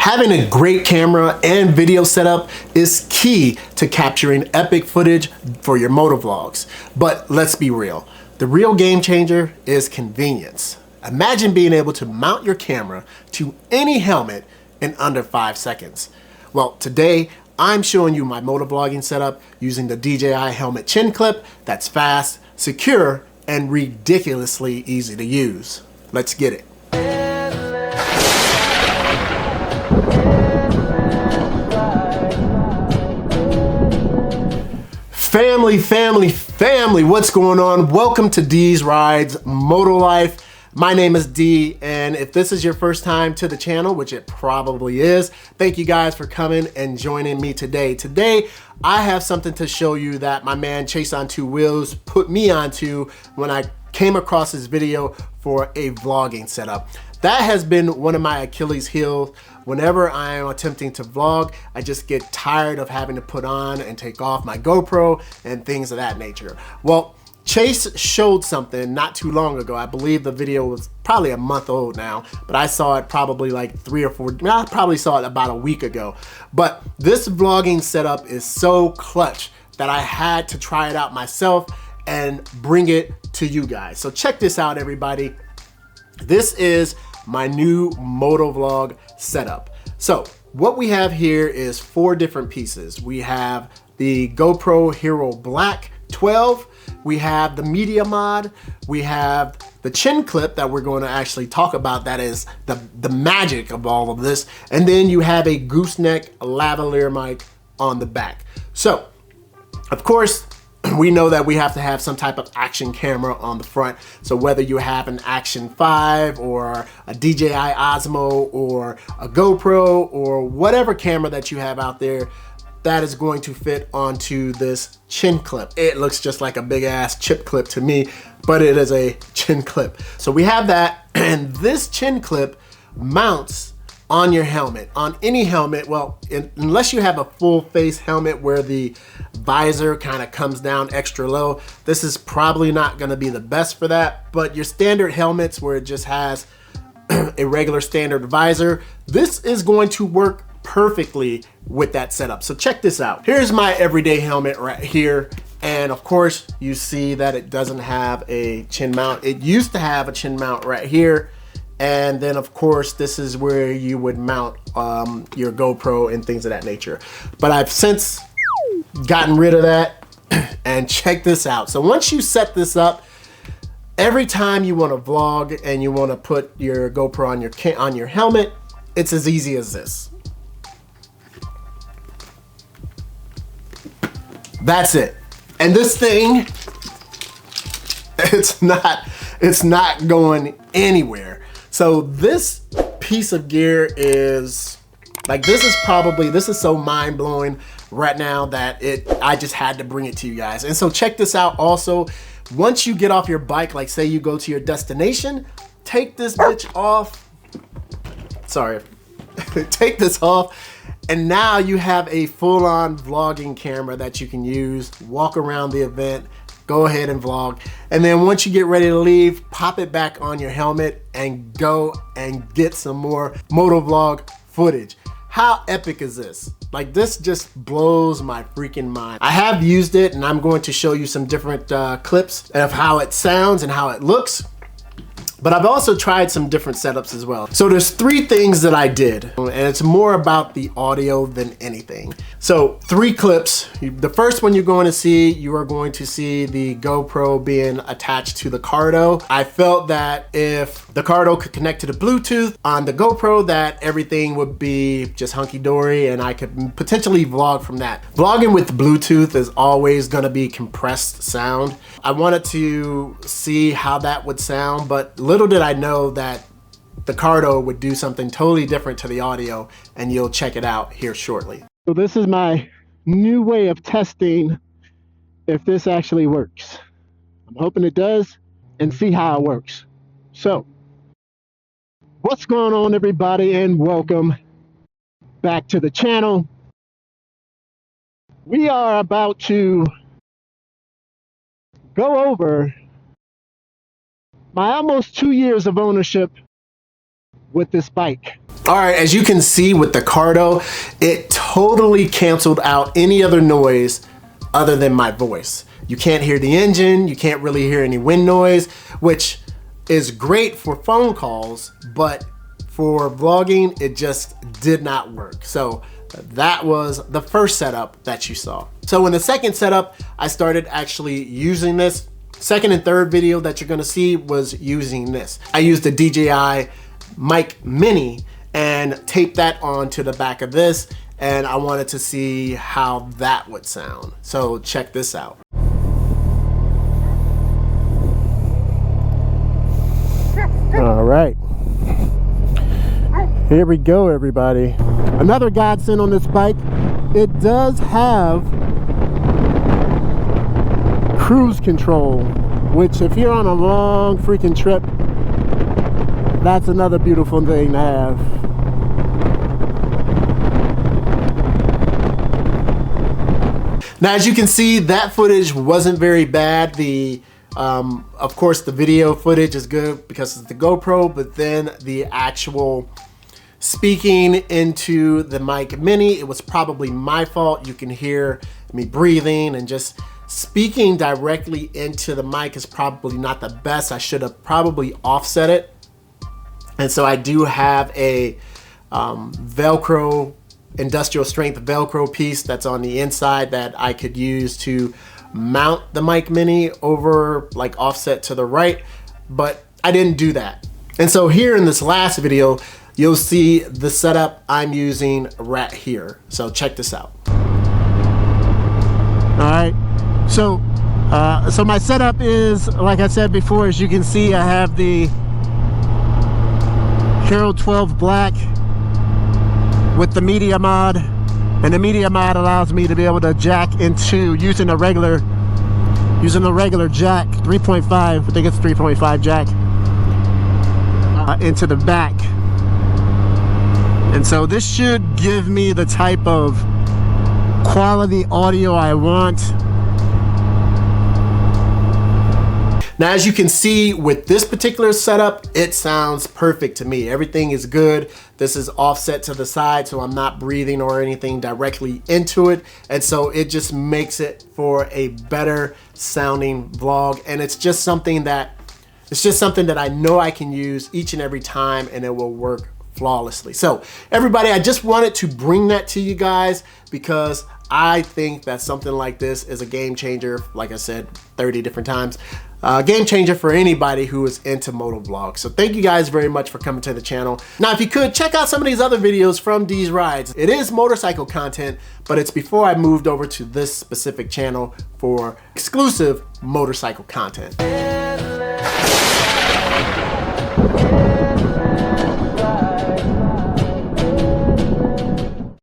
Having a great camera and video setup is key to capturing epic footage for your motovlogs. But let's be real, the real game changer is convenience. Imagine being able to mount your camera to any helmet in under 5 seconds. Well, today I'm showing you my motovlogging setup using the DJI helmet chin clip that's fast, secure, and ridiculously easy to use. Let's get it. Family, what's going on? Welcome to D's Rides Moto Life. My name is D, and if this is your first time to the channel, which it probably is, thank you guys for coming and joining me today. Today, I have something to show you that my man Chase on Two Wheels put me onto when I came across his video for a vlogging setup. That has been one of my Achilles heels. Whenever I am attempting to vlog, I just get tired of having to put on and take off my GoPro and things of that nature. Well, Chase showed something not too long ago. I believe the video was probably a month old now, but I saw it probably like 3 or 4, I probably saw it about a week ago. But this vlogging setup is so clutch that I had to try it out myself and bring it to you guys. So check this out, everybody. This is my new motovlog setup. So what we have here is 4 different pieces. We have the GoPro Hero Black 12, we have the media mod, we have the chin clip that we're going to actually talk about, that is the magic of all of this, and then you have a Gooseneck lavalier mic on the back. So of course we know that we have to have some type of action camera on the front. So whether you have an Action 5 or a DJI Osmo or a GoPro or whatever camera that you have out there, that is going to fit onto this chin clip. It looks just like a big ass chip clip to me, but it is a chin clip. So we have that, and this chin clip mounts on your helmet, on any helmet. Well, unless you have a full face helmet where the visor kind of comes down extra low, this is probably not gonna be the best for that. But your standard helmets where it just has a regular standard visor, this is going to work perfectly with that setup. So check this out. Here's my everyday helmet right here. And of course, you see that it doesn't have a chin mount. It used to have a chin mount right here. And then of course, this is where you would mount your GoPro and things of that nature. But I've since gotten rid of that. And check this out. So once you set this up, every time you want to vlog and you want to put your GoPro on your helmet, it's as easy as this. That's it. And this thing, it's not going anywhere. So this piece of gear is like, this is so mind blowing right now that I just had to bring it to you guys. And so check this out also. Once you get off your bike, like say you go to your destination, take this bitch off. Sorry, take this off. And now you have a full-on vlogging camera that you can use, walk around the event, go ahead and vlog. And then once you get ready to leave, pop it back on your helmet and go and get some more motovlog footage. How epic is this? Like, this just blows my freaking mind. I have used it, and I'm going to show you some different clips of how it sounds and how it looks. But I've also tried some different setups as well. So there's 3 things that I did, and it's more about the audio than anything. So 3 clips. The first one you're going to see, you are going to see the GoPro being attached to the Cardo. I felt that if the Cardo could connect to the Bluetooth on the GoPro, that everything would be just hunky-dory and I could potentially vlog from that. Vlogging with Bluetooth is always gonna be compressed sound. I wanted to see how that would sound, but little did I know that the Cardo would do something totally different to the audio, and you'll check it out here shortly. So this is my new way of testing if this actually works. I'm hoping it does, and see how it works. So, what's going on, everybody, and welcome back to the channel. We are about to go over my almost 2 years of ownership with this bike. All right, as you can see with the Cardo, it totally canceled out any other noise other than my voice. You can't hear the engine, you can't really hear any wind noise, which is great for phone calls, but for vlogging, it just did not work. So that was the first setup that you saw. So in the second setup, I started actually using this. Second and third video that you're gonna see was using this. I used the DJI Mic Mini and taped that onto the back of this, and I wanted to see how that would sound. So check this out. All right, here we go, everybody. Another godsend on this bike, it does have cruise control, which if you're on a long freaking trip, that's another beautiful thing to have. Now, as you can see, that footage wasn't very bad. Of course, the video footage is good because it's the GoPro, but then the actual speaking into the Mic Mini, it was probably my fault. You can hear me breathing, and just speaking directly into the mic is probably not the best. I should have probably offset it. And so I do have a Velcro, industrial strength Velcro piece that's on the inside that I could use to mount the Mic Mini over, like offset to the right, but I didn't do that. And so here in this last video, you'll see the setup I'm using right here. So check this out. All right, so my setup is, like I said before, as you can see, I have the Hero 12 Black with the media mod, and the media mod allows me to be able to jack into using a regular jack, 3.5, I think it's 3.5 jack, into the back. And so this should give me the type of quality audio I want. Now, as you can see with this particular setup, it sounds perfect to me. Everything is good. This is offset to the side, so I'm not breathing or anything directly into it. And so it just makes it for a better sounding vlog. And it's just something that I know I can use each and every time, and it will work flawlessly. So everybody, I just wanted to bring that to you guys because I think that something like this is a game changer. Like I said 30 different times, game changer for anybody who is into motovlog. So thank you guys very much for coming to the channel. Now, if you could, check out some of these other videos from D's Rides. It is motorcycle content, but it's before I moved over to this specific channel for exclusive motorcycle content.